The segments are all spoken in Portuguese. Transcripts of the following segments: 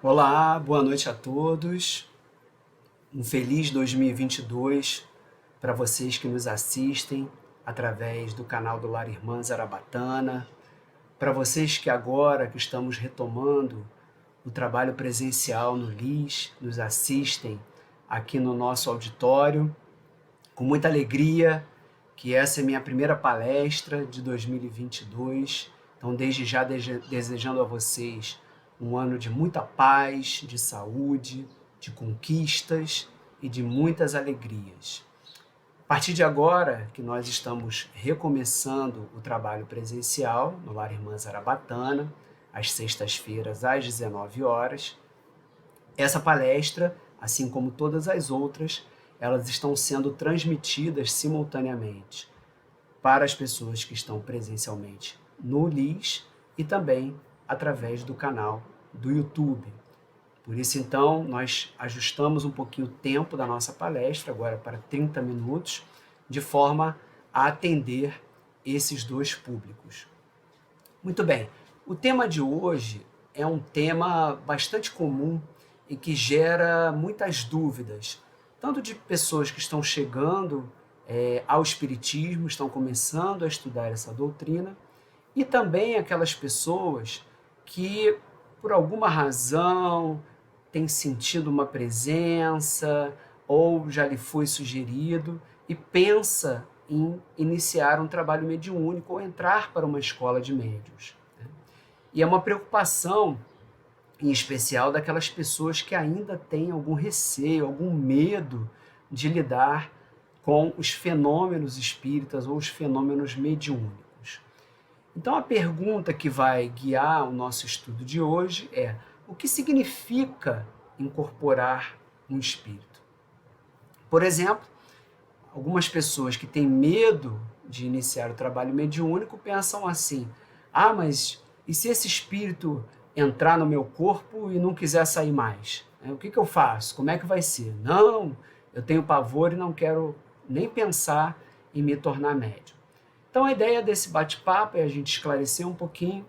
Olá, boa noite a todos. Um feliz 2022 para vocês que nos assistem através do canal do Lar Irmã Zarabatana, para vocês que agora que estamos retomando o trabalho presencial no LIS, nos assistem aqui no nosso auditório, com muita alegria que essa é minha primeira palestra de 2022. Então, desde já desejando a vocês um ano de muita paz, de saúde, de conquistas e de muitas alegrias. A partir de agora, que nós estamos recomeçando o trabalho presencial no Lar Irmã Zarabatana, às sextas-feiras, às 19 horas, essa palestra, assim como todas as outras, elas estão sendo transmitidas simultaneamente para as pessoas que estão presencialmente no LIS e também através do canal do YouTube. Por isso, então, nós ajustamos um pouquinho o tempo da nossa palestra, agora para 30 minutos, de forma a atender esses dois públicos. Muito bem, o tema de hoje é um tema bastante comum e que gera muitas dúvidas, tanto de pessoas que estão chegando ao Espiritismo, estão começando a estudar essa doutrina, e também aquelas pessoas que, por alguma razão, têm sentido uma presença ou já lhe foi sugerido e pensa em iniciar um trabalho mediúnico ou entrar para uma escola de médiuns. E é uma preocupação, em especial, daquelas pessoas que ainda têm algum receio, algum medo de lidar com os fenômenos espíritas ou os fenômenos mediúnicos. Então, a pergunta que vai guiar o nosso estudo de hoje é: o que significa incorporar um espírito? Por exemplo, algumas pessoas que têm medo de iniciar o trabalho mediúnico pensam assim: ah, mas e se esse espírito entrar no meu corpo e não quiser sair mais? O que eu faço? Como é que vai ser? Não, eu tenho pavor e não quero nem pensar em me tornar médium. Então, a ideia desse bate-papo é a gente esclarecer um pouquinho.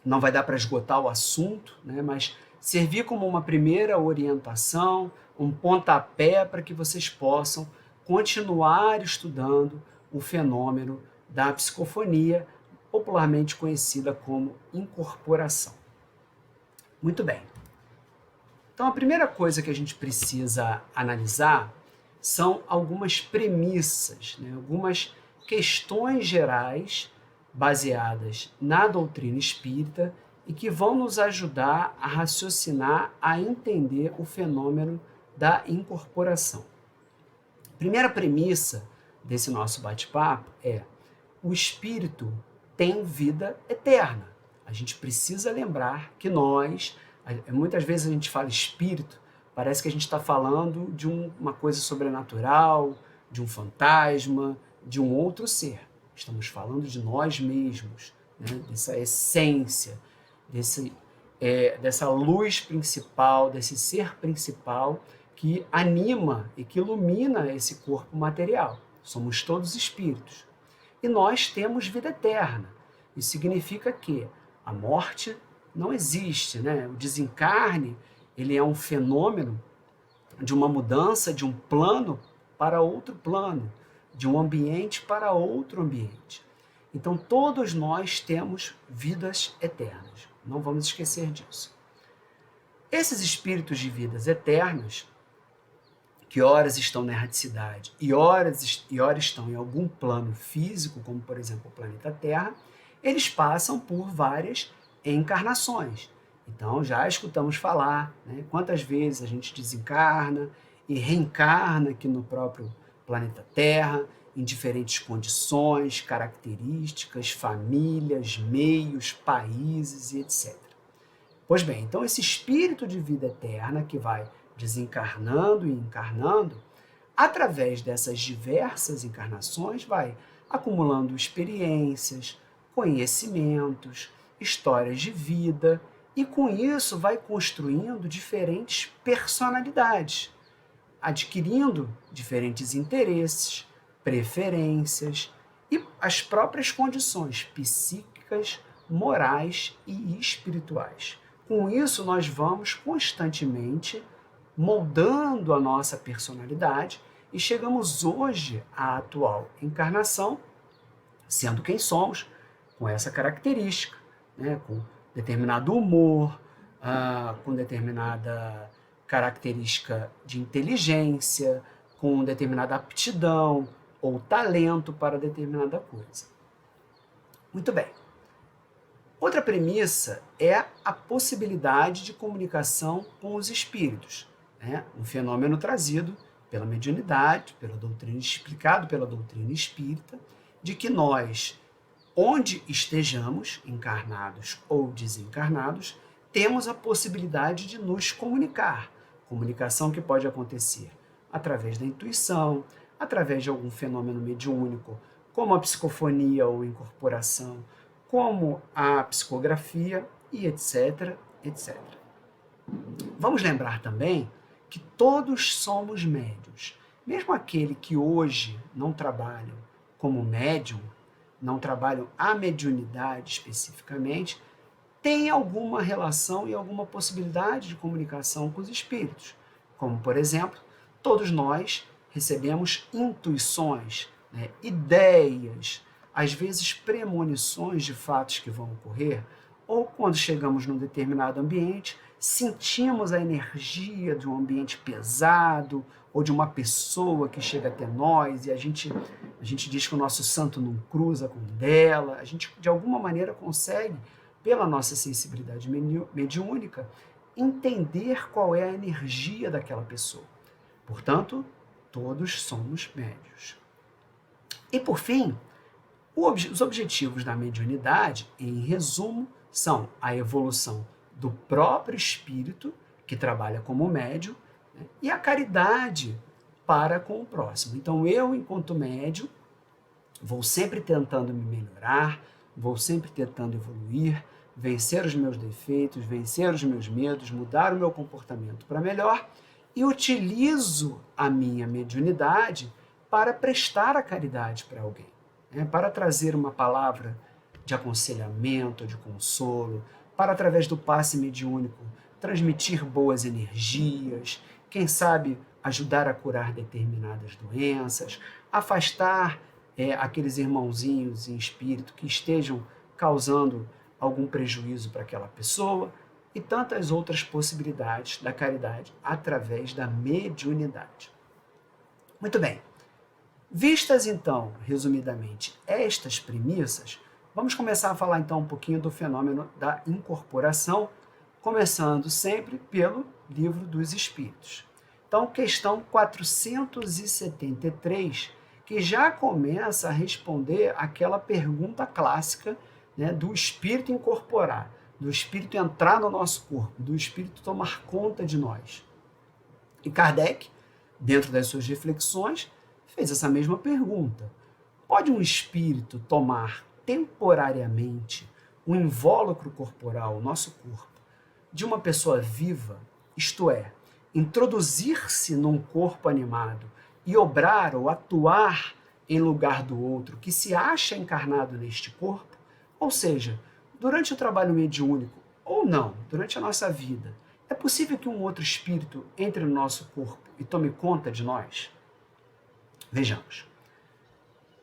Não vai dar para esgotar o assunto, né, mas servir como uma primeira orientação, um pontapé para que vocês possam continuar estudando o fenômeno da psicofonia, popularmente conhecida como incorporação. Muito bem. Então, a primeira coisa que a gente precisa analisar são algumas premissas, né, algumas questões gerais baseadas na doutrina espírita e que vão nos ajudar a raciocinar, a entender o fenômeno da incorporação. A primeira premissa desse nosso bate-papo é: o espírito tem vida eterna. A gente precisa lembrar que muitas vezes a gente fala espírito, parece que a gente está falando de uma coisa sobrenatural, de um fantasma, de um outro ser. Estamos falando de nós mesmos, né? Dessa essência, dessa luz principal, desse ser principal que anima e que ilumina esse corpo material. Somos todos espíritos. E nós temos vida eterna. Isso significa que a morte não existe, né? O desencarne, ele é um fenômeno de uma mudança de um plano para outro plano, de um ambiente para outro ambiente. Então, todos nós temos vidas eternas. Não vamos esquecer disso. Esses espíritos de vidas eternas, que horas estão na erraticidade e horas estão em algum plano físico, como por exemplo o planeta Terra, eles passam por várias encarnações. Então já escutamos falar, né, quantas vezes a gente desencarna e reencarna aqui no próprio planeta Terra, em diferentes condições, características, famílias, meios, países e etc. Pois bem, então esse espírito de vida eterna que vai desencarnando e encarnando, através dessas diversas encarnações, vai acumulando experiências, conhecimentos, histórias de vida, e com isso vai construindo diferentes personalidades, adquirindo diferentes interesses, preferências e as próprias condições psíquicas, morais e espirituais. Com isso, nós vamos constantemente moldando a nossa personalidade e chegamos hoje à atual encarnação, sendo quem somos, com essa característica, né? Com determinado humor, com determinada característica de inteligência, com determinada aptidão ou talento para determinada coisa. Muito bem. Outra premissa é a possibilidade de comunicação com os espíritos, né? Um fenômeno trazido pela mediunidade, explicado pela doutrina espírita, de que nós, onde estejamos, encarnados ou desencarnados, temos a possibilidade de nos comunicar. Comunicação que pode acontecer através da intuição, através de algum fenômeno mediúnico, como a psicofonia ou incorporação, como a psicografia e etc, etc. Vamos lembrar também que todos somos médiuns. Mesmo aquele que hoje não trabalham como médium, não trabalham a mediunidade especificamente, tem alguma relação e alguma possibilidade de comunicação com os espíritos. Como, por exemplo, todos nós recebemos intuições, né, ideias, às vezes premonições de fatos que vão ocorrer, ou quando chegamos num determinado ambiente, sentimos a energia de um ambiente pesado, ou de uma pessoa que chega até nós, e a gente diz que o nosso santo não cruza com o dela, a gente de alguma maneira consegue, pela nossa sensibilidade mediúnica, entender qual é a energia daquela pessoa. Portanto, todos somos médiuns. E por fim, os objetivos da mediunidade, em resumo, são a evolução do próprio espírito, que trabalha como médium, né, e a caridade para com o próximo. Então, eu, enquanto médium, vou sempre tentando me melhorar, vou sempre tentando evoluir, vencer os meus defeitos, vencer os meus medos, mudar o meu comportamento para melhor, e utilizo a minha mediunidade para prestar a caridade para alguém, né? Para trazer uma palavra de aconselhamento, de consolo, para, através do passe mediúnico, transmitir boas energias, quem sabe ajudar a curar determinadas doenças, afastar aqueles irmãozinhos em espírito que estejam causando algum prejuízo para aquela pessoa, e tantas outras possibilidades da caridade através da mediunidade. Muito bem. Vistas, então, resumidamente, estas premissas, vamos começar a falar, então, um pouquinho do fenômeno da incorporação, começando sempre pelo Livro dos Espíritos. Então, questão 473, que já começa a responder aquela pergunta clássica, né, do espírito incorporar, do espírito entrar no nosso corpo, do espírito tomar conta de nós. E Kardec, dentro das suas reflexões, fez essa mesma pergunta. Pode um espírito tomar temporariamente o invólucro corporal, o nosso corpo, de uma pessoa viva, isto é, introduzir-se num corpo animado e obrar ou atuar em lugar do outro que se acha encarnado neste corpo? Ou seja, durante o trabalho mediúnico, ou não, durante a nossa vida, é possível que um outro espírito entre no nosso corpo e tome conta de nós? Vejamos.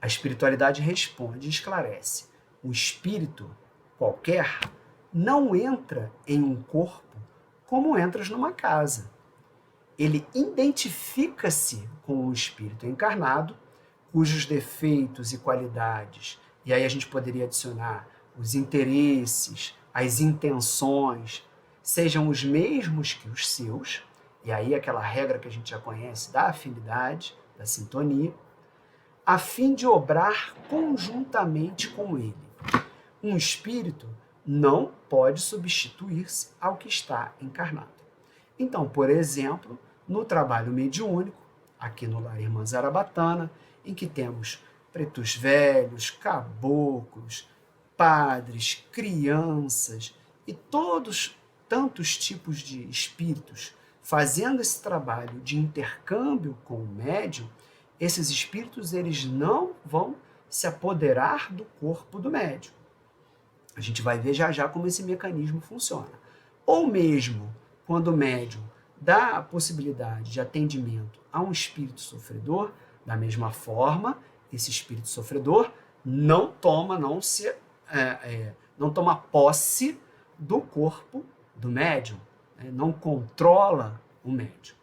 A espiritualidade responde e esclarece. O espírito qualquer não entra em um corpo como entras numa casa. Ele identifica-se com o espírito encarnado, cujos defeitos e qualidades, e aí a gente poderia adicionar os interesses, as intenções, sejam os mesmos que os seus, e aí aquela regra que a gente já conhece da afinidade, da sintonia, a fim de obrar conjuntamente com ele. Um espírito não pode substituir-se ao que está encarnado. Então, por exemplo, no trabalho mediúnico, aqui no Lar Irmã Zarabatana, em que temos pretos velhos, caboclos, padres, crianças e todos tantos tipos de espíritos fazendo esse trabalho de intercâmbio com o médium, esses espíritos eles não vão se apoderar do corpo do médium. A gente vai ver já já como esse mecanismo funciona. ou mesmo quando o médium dá a possibilidade de atendimento a um espírito sofredor, da mesma forma, esse espírito sofredor não toma, não toma posse do corpo do médium, né? Não controla o médium.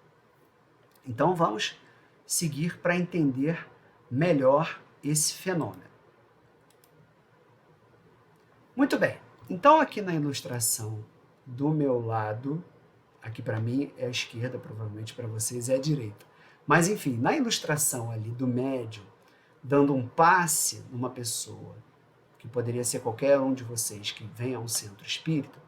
Então vamos seguir para entender melhor esse fenômeno. Muito bem, então aqui na ilustração do meu lado, aqui para mim é a esquerda, provavelmente para vocês é a direita. Mas enfim, na ilustração ali do médium, dando um passe numa pessoa, que poderia ser qualquer um de vocês que venha a um centro espírita,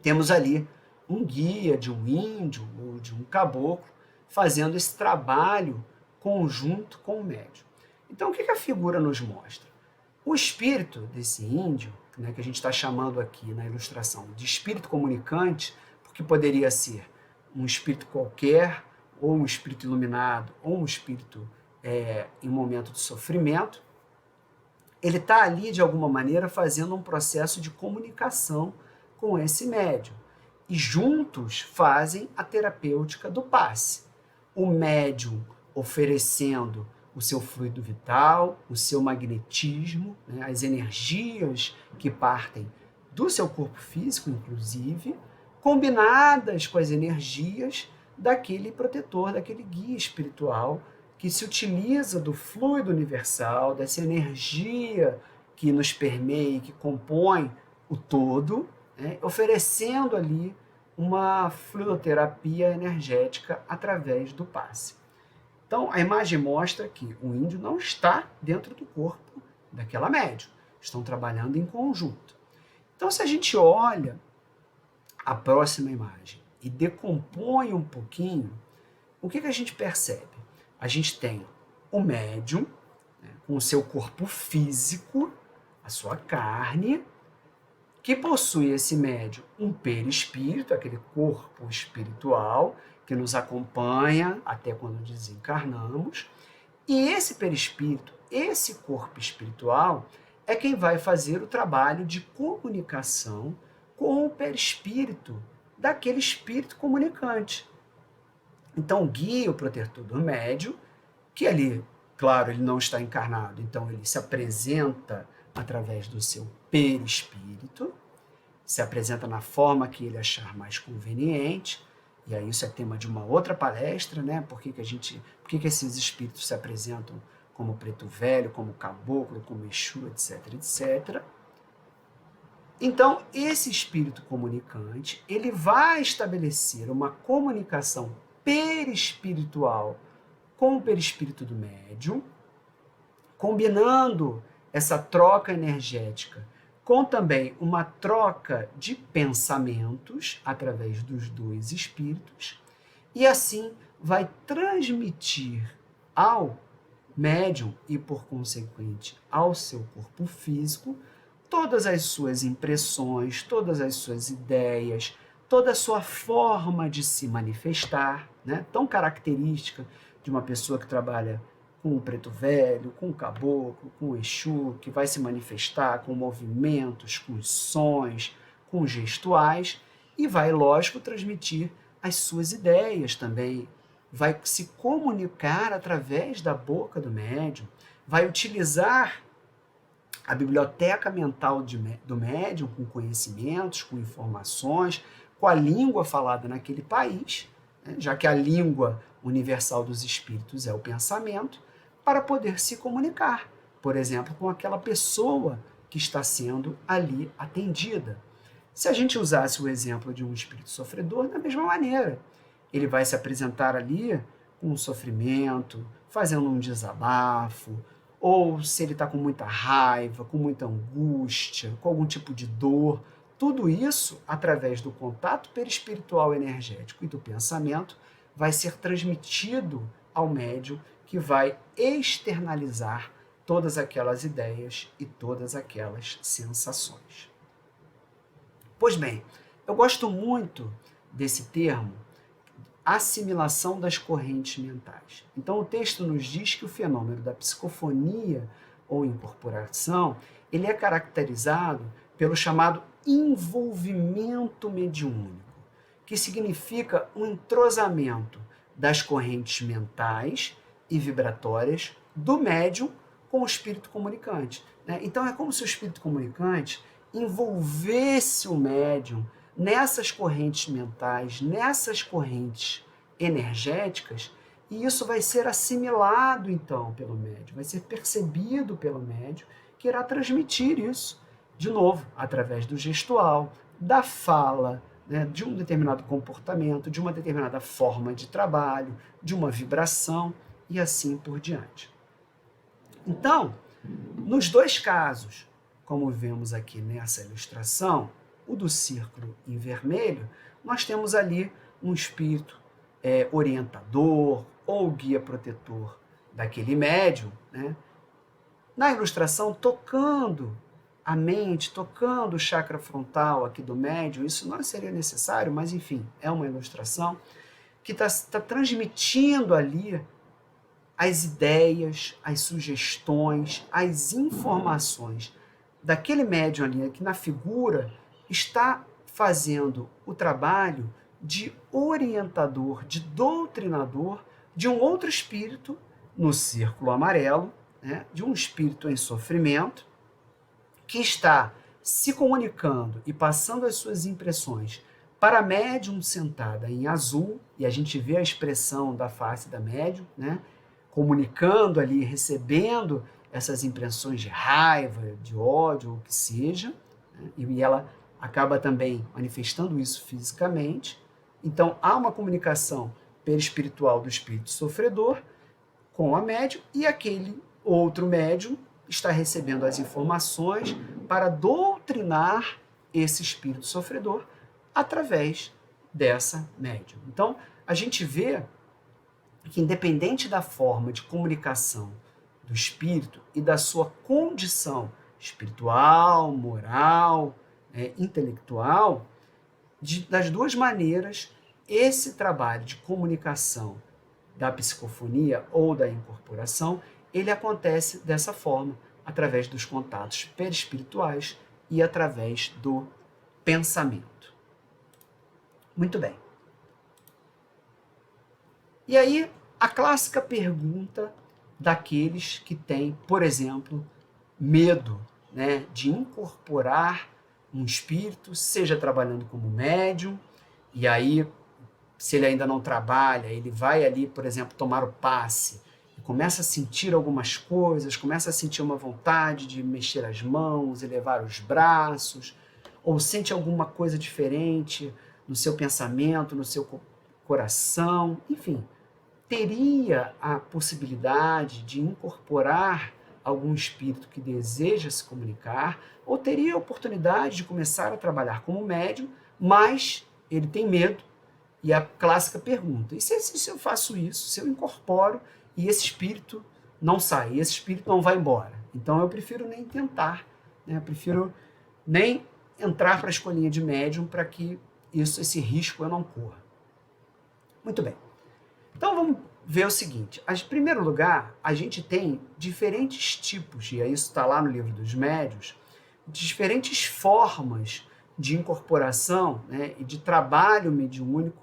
temos ali um guia de um índio ou de um caboclo fazendo esse trabalho conjunto com o médium. Então, o que a figura nos mostra? O espírito desse índio, né, que a gente está chamando aqui na ilustração de espírito comunicante, porque poderia ser um espírito qualquer, ou um espírito iluminado, ou um espírito em momento de sofrimento, ele está ali, de alguma maneira, fazendo um processo de comunicação com esse médium. E juntos fazem a terapêutica do passe. O médium oferecendo o seu fluido vital, o seu magnetismo, né, as energias que partem do seu corpo físico, inclusive, combinadas com as energias daquele protetor, daquele guia espiritual que se utiliza do fluido universal, dessa energia que nos permeia, que compõe o todo, né, oferecendo ali uma fluidoterapia energética através do passe. Então, a imagem mostra que o índio não está dentro do corpo daquela médium. Estão trabalhando em conjunto. Então, se a gente olha a próxima imagem e decompõe um pouquinho, o que a gente percebe? A gente tem o médium, né, com o seu corpo físico, a sua carne, que possui esse médium um perispírito, aquele corpo espiritual que nos acompanha até quando desencarnamos. E esse perispírito, esse corpo espiritual, é quem vai fazer o trabalho de comunicação com o perispírito daquele espírito comunicante. Então, o guia, o protetor do médium, que ali, claro, ele não está encarnado, então ele se apresenta através do seu perispírito, se apresenta na forma que ele achar mais conveniente, e aí isso é tema de uma outra palestra, né? Por que que esses espíritos se apresentam como preto velho, como caboclo, como Exu, etc, etc. Então, esse espírito comunicante, ele vai estabelecer uma comunicação perispiritual com o perispírito do médium, combinando essa troca energética com também uma troca de pensamentos através dos dois espíritos, e assim vai transmitir ao médium e, por consequente, ao seu corpo físico, todas as suas impressões, todas as suas ideias, toda a sua forma de se manifestar, né? Tão característica de uma pessoa que trabalha com o preto velho, com o caboclo, com o Exu, que vai se manifestar com movimentos, com sons, com gestuais, e vai, lógico, transmitir as suas ideias também. Vai se comunicar através da boca do médium, vai utilizar a biblioteca mental do médium com conhecimentos, com informações, com a língua falada naquele país, né, já que a língua universal dos espíritos é o pensamento, para poder se comunicar, por exemplo, com aquela pessoa que está sendo ali atendida. Se a gente usasse o exemplo de um espírito sofredor, da mesma maneira, ele vai se apresentar ali com um sofrimento, fazendo um desabafo, ou se ele está com muita raiva, com muita angústia, com algum tipo de dor, tudo isso, através do contato perispiritual energético e do pensamento, vai ser transmitido ao médium, que vai externalizar todas aquelas ideias e todas aquelas sensações. Pois bem, eu gosto muito desse termo, assimilação das correntes mentais. Então o texto nos diz que o fenômeno da psicofonia ou incorporação, ele é caracterizado pelo chamado envolvimento mediúnico, que significa um entrosamento das correntes mentais e vibratórias do médium com o espírito comunicante, né? Então é como se o espírito comunicante envolvesse o médium nessas correntes mentais, nessas correntes energéticas, e isso vai ser assimilado então pelo médium, vai ser percebido pelo médium, que irá transmitir isso de novo através do gestual, da fala, né, de um determinado comportamento, de uma determinada forma de trabalho, de uma vibração e assim por diante. Então, nos dois casos, como vemos aqui nessa ilustração, o do círculo em vermelho, nós temos ali um espírito orientador ou guia protetor daquele médium, né? Na ilustração, tocando a mente, tocando o chakra frontal aqui do médium, isso não seria necessário, mas enfim, é uma ilustração que está transmitindo ali as ideias, as sugestões, as informações daquele médium ali, que na figura está fazendo o trabalho de orientador, de doutrinador de um outro espírito no círculo amarelo, né, de um espírito em sofrimento, que está se comunicando e passando as suas impressões para a médium sentada em azul, e a gente vê a expressão da face da médium, né, comunicando ali, recebendo essas impressões de raiva, de ódio, ou o que seja, né, e ela acaba também manifestando isso fisicamente. Então, há uma comunicação perispiritual do espírito sofredor com a médium, e aquele outro médium está recebendo as informações para doutrinar esse espírito sofredor através dessa médium. Então, a gente vê que, independente da forma de comunicação do espírito e da sua condição espiritual, moral, intelectual, das duas maneiras, esse trabalho de comunicação da psicofonia ou da incorporação, ele acontece dessa forma, através dos contatos perispirituais e através do pensamento. Muito bem. E aí, a clássica pergunta daqueles que têm, por exemplo, medo, né, de incorporar um espírito, seja trabalhando como médium, e aí, se ele ainda não trabalha, ele vai ali, por exemplo, tomar o passe, e começa a sentir algumas coisas, começa a sentir uma vontade de mexer as mãos, elevar os braços, ou sente alguma coisa diferente no seu pensamento, no seu coração, enfim, teria a possibilidade de incorporar algum espírito que deseja se comunicar, ou teria a oportunidade de começar a trabalhar como médium, mas ele tem medo. E a clássica pergunta: e se eu faço isso, se eu incorporo e esse espírito não sai, esse espírito não vai embora? Então eu prefiro nem tentar, né? Eu prefiro nem entrar para a escolinha de médium para que esse risco eu não corra. Muito bem. Então vamos ver o seguinte: em primeiro lugar, a gente tem diferentes tipos, e isso está lá no livro dos médiuns, diferentes formas de incorporação, né, e de trabalho mediúnico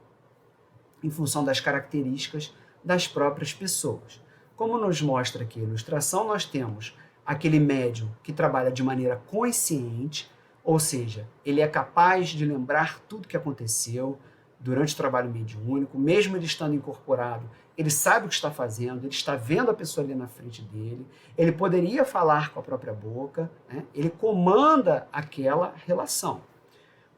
em função das características das próprias pessoas. Como nos mostra aqui a ilustração, nós temos aquele médium que trabalha de maneira consciente, ou seja, ele é capaz de lembrar tudo que aconteceu durante o trabalho mediúnico, mesmo ele estando incorporado, ele sabe o que está fazendo, ele está vendo a pessoa ali na frente dele, ele poderia falar com a própria boca, né? Ele comanda aquela relação.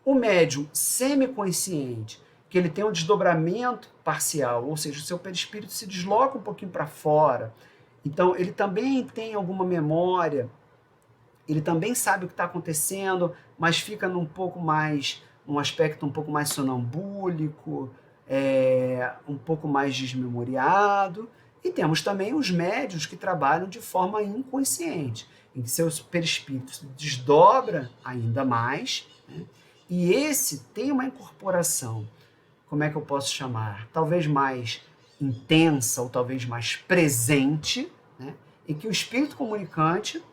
O médium semiconsciente, que ele tem um desdobramento parcial, ou seja, o seu perispírito se desloca um pouquinho para fora, então ele também tem alguma memória, ele também sabe o que está acontecendo, mas fica num aspecto um pouco mais sonambúlico, um pouco mais desmemoriado. E temos também os médiuns que trabalham de forma inconsciente, em que seu perispírito se desdobra ainda mais, né? E esse tem uma incorporação, como é que eu posso chamar? Talvez mais intensa ou talvez mais presente, né? Em que o espírito comunicante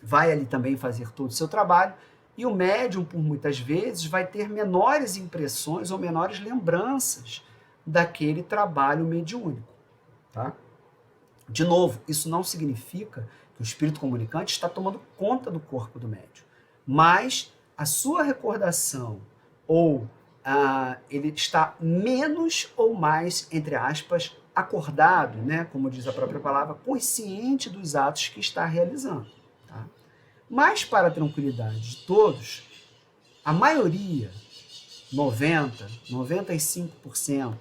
vai ali também fazer todo o seu trabalho, E o médium, por muitas vezes, vai ter menores impressões ou menores lembranças daquele trabalho mediúnico. Tá? De novo, isso não significa que o espírito comunicante está tomando conta do corpo do médium, mas a sua recordação ou ele está menos ou mais, entre aspas, acordado, né, como diz a própria palavra, consciente dos atos que está realizando. Tá? Mas, para a tranquilidade de todos, a maioria, 90, 95%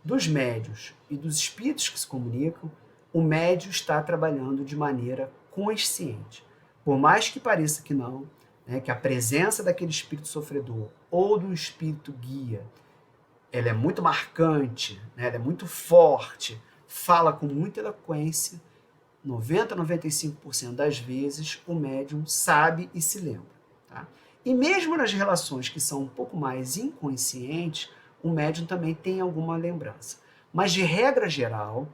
dos médios e dos espíritos que se comunicam, o médio está trabalhando de maneira consciente. Por mais que pareça que não, né, que a presença daquele espírito sofredor ou do espírito guia, ela é muito marcante, né, ela é muito forte, fala com muita eloquência, 90, 95% das vezes o médium sabe e se lembra. Tá? E mesmo nas relações que são um pouco mais inconscientes, o médium também tem alguma lembrança. Mas, de regra geral,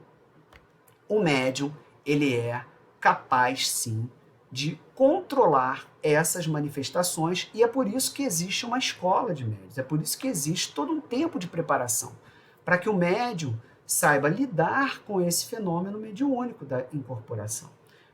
o médium ele é capaz, sim, de controlar essas manifestações, e é por isso que existe uma escola de médiuns, é por isso que existe todo um tempo de preparação, para que o médium saiba lidar com esse fenômeno mediúnico da incorporação,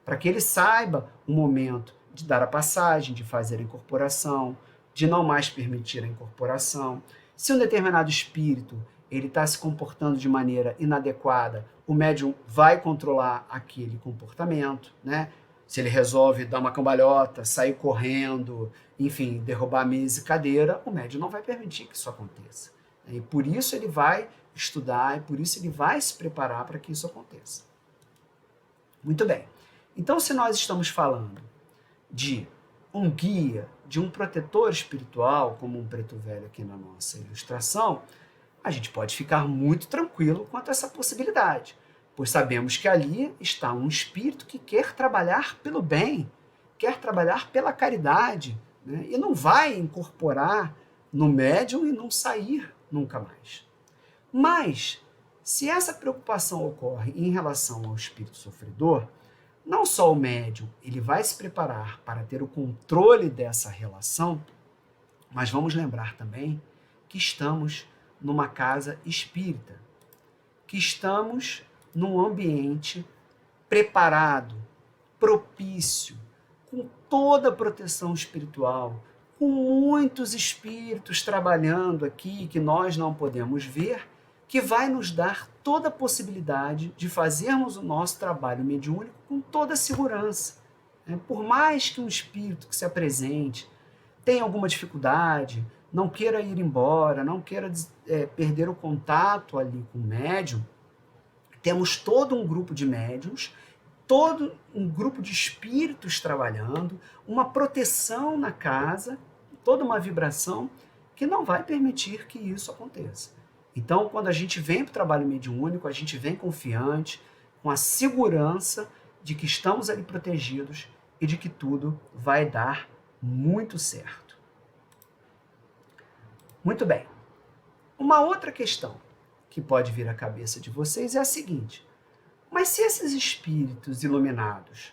para que ele saiba o momento de dar a passagem, de fazer a incorporação, de não mais permitir a incorporação. Se um determinado espírito ele está se comportando de maneira inadequada, o médium vai controlar aquele comportamento, né? Se ele resolve dar uma cambalhota, sair correndo, enfim, derrubar a mesa e cadeira, o médium não vai permitir que isso aconteça. E por isso ele vai estudar, e por isso ele vai se preparar para que isso aconteça. Muito bem. Então, se nós estamos falando de um guia, de um protetor espiritual, como um preto velho aqui na nossa ilustração, a gente pode ficar muito tranquilo quanto a essa possibilidade, pois sabemos que ali está um espírito que quer trabalhar pelo bem, quer trabalhar pela caridade, né? E não vai incorporar no médium e não sair nunca mais. Mas, se essa preocupação ocorre em relação ao espírito sofredor, não só o médium ele vai se preparar para ter o controle dessa relação, mas vamos lembrar também que estamos numa casa espírita, que estamos num ambiente preparado, propício, com toda a proteção espiritual, com muitos espíritos trabalhando aqui que nós não podemos ver, que vai nos dar toda a possibilidade de fazermos o nosso trabalho mediúnico com toda a segurança. Por mais que um espírito que se apresente tenha alguma dificuldade, não queira ir embora, não queira perder o contato ali com o médium, temos todo um grupo de médiums, todo um grupo de espíritos trabalhando, uma proteção na casa, toda uma vibração que não vai permitir que isso aconteça. Então, quando a gente vem para o trabalho mediúnico, a gente vem confiante, com a segurança de que estamos ali protegidos e de que tudo vai dar muito certo. Muito bem. Uma outra questão que pode vir à cabeça de vocês é a seguinte: mas se esses espíritos iluminados,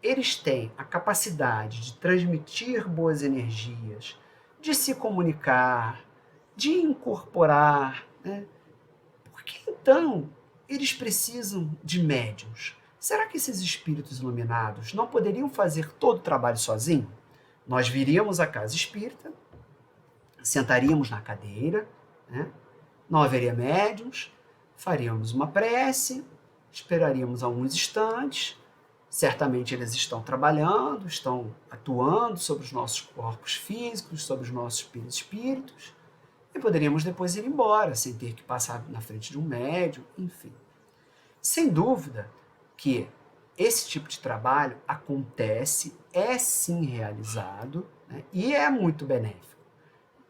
eles têm a capacidade de transmitir boas energias, de se comunicar, de incorporar, né? Por que então eles precisam de médiuns? Será que esses espíritos iluminados não poderiam fazer todo o trabalho sozinhos? Nós viríamos à casa espírita, sentaríamos na cadeira, né? Não haveria médiuns, faríamos uma prece, esperaríamos alguns instantes, certamente eles estão trabalhando, estão atuando sobre os nossos corpos físicos, sobre os nossos espíritos, e poderíamos depois ir embora, sem ter que passar na frente de um médium, enfim. Sem dúvida que esse tipo de trabalho acontece, é sim realizado, né, e é muito benéfico.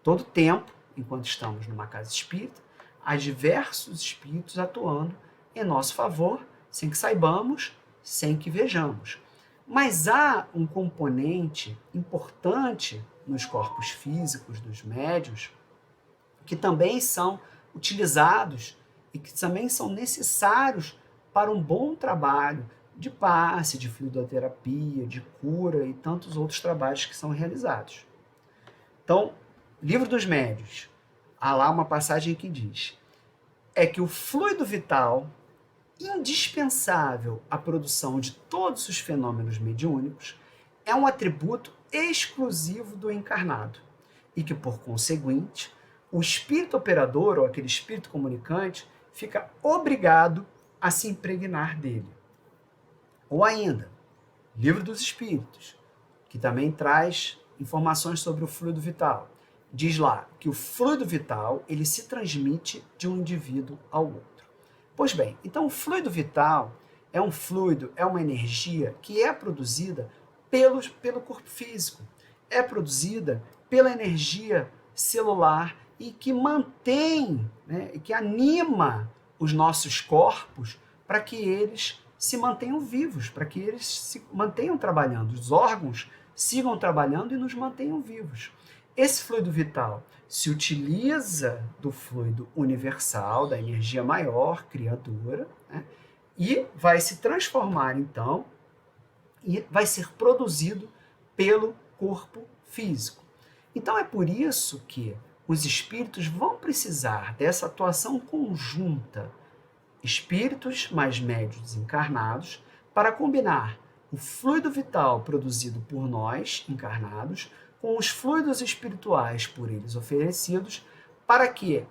Todo tempo, enquanto estamos numa casa espírita, há diversos espíritos atuando em nosso favor, sem que saibamos, sem que vejamos. Mas há um componente importante nos corpos físicos dos médiuns que também são utilizados e que também são necessários para um bom trabalho de passe, de fluidoterapia, de cura e tantos outros trabalhos que são realizados. Então, Livro dos Médiuns, há lá uma passagem que diz é que o fluido vital, indispensável à produção de todos os fenômenos mediúnicos, é um atributo exclusivo do encarnado e que, por conseguinte, o espírito operador, ou aquele espírito comunicante, fica obrigado a se impregnar dele. Ou ainda, Livro dos Espíritos, que também traz informações sobre o fluido vital. Diz lá que o fluido vital ele se transmite de um indivíduo ao outro. Pois bem, então o fluido vital é um fluido, é uma energia que é produzida pelo corpo físico, é produzida pela energia celular e que mantém, né, que anima os nossos corpos para que eles se mantenham vivos, para que eles se mantenham trabalhando, os órgãos sigam trabalhando e nos mantenham vivos. Esse fluido vital se utiliza do fluido universal, da energia maior, criadora, né, e vai se transformar, então, e vai ser produzido pelo corpo físico. Então é por isso que os espíritos vão precisar dessa atuação conjunta, espíritos mais médios desencarnados, para combinar o fluido vital produzido por nós, encarnados, com os fluidos espirituais por eles oferecidos, para que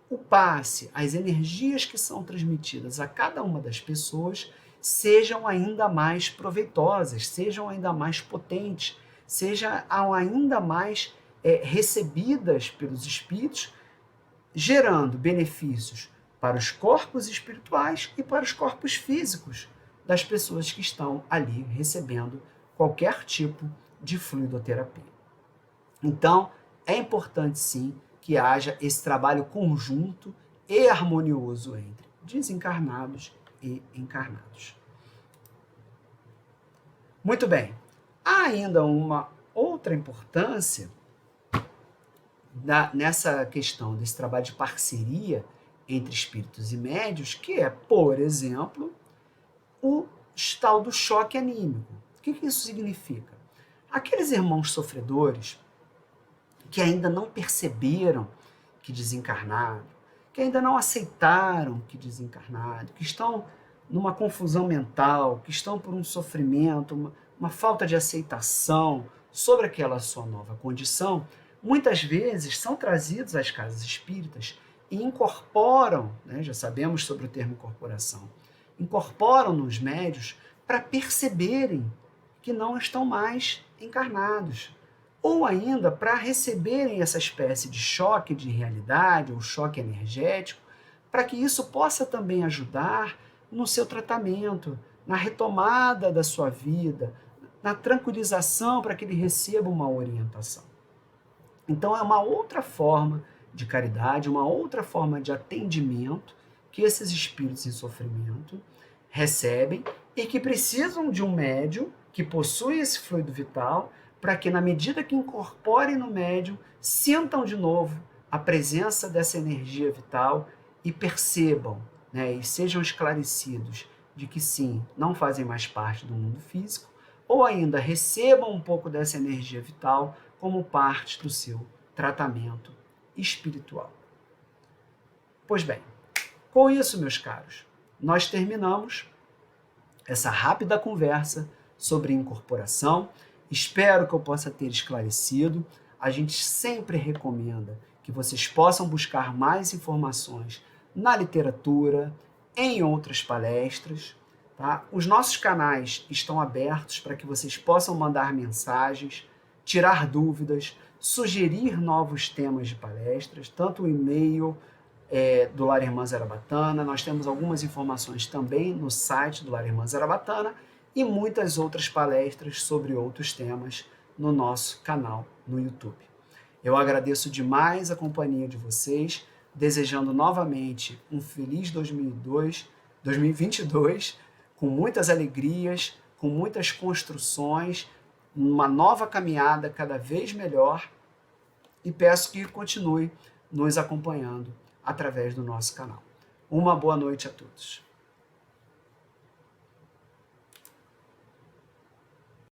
o passe, as energias que são transmitidas a cada uma das pessoas sejam ainda mais proveitosas, sejam ainda mais potentes, sejam ainda mais recebidas pelos espíritos, gerando benefícios para os corpos espirituais e para os corpos físicos das pessoas que estão ali recebendo qualquer tipo de fluidoterapia. Então, é importante sim que haja esse trabalho conjunto e harmonioso entre desencarnados e encarnados. Muito bem. Há ainda uma outra importância nessa questão desse trabalho de parceria entre espíritos e médios, que é, por exemplo, o tal do choque anímico. O que isso significa? Aqueles irmãos sofredores que ainda não perceberam que desencarnaram, que ainda não aceitaram que desencarnaram, que estão numa confusão mental, que estão por um sofrimento, uma falta de aceitação sobre aquela sua nova condição, muitas vezes são trazidos às casas espíritas e incorporam, né, já sabemos sobre o termo incorporação, incorporam nos médios para perceberem que não estão mais encarnados, ou ainda para receberem essa espécie de choque de realidade ou choque energético, para que isso possa também ajudar no seu tratamento, na retomada da sua vida, na tranquilização para que ele receba uma orientação. Então é uma outra forma de caridade, uma outra forma de atendimento que esses espíritos em sofrimento recebem e que precisam de um médium que possui esse fluido vital para que, na medida que incorporem no médium, sintam de novo a presença dessa energia vital e percebam, né, e sejam esclarecidos de que sim, não fazem mais parte do mundo físico, ou ainda recebam um pouco dessa energia vital como parte do seu tratamento espiritual. Pois bem, com isso, meus caros, nós terminamos essa rápida conversa sobre incorporação. Espero que eu possa ter esclarecido. A gente sempre recomenda que vocês possam buscar mais informações na literatura, em outras palestras. Tá? Os nossos canais estão abertos para que vocês possam mandar mensagens, tirar dúvidas, sugerir novos temas de palestras, tanto o e-mail do Lar Irmã Zarabatana, nós temos algumas informações também no site do Lar Irmã Zarabatana e muitas outras palestras sobre outros temas no nosso canal no YouTube. Eu agradeço demais a companhia de vocês, desejando novamente um feliz 2022, com muitas alegrias, com muitas construções, uma nova caminhada cada vez melhor, e peço que continue nos acompanhando através do nosso canal. Uma boa noite a todos.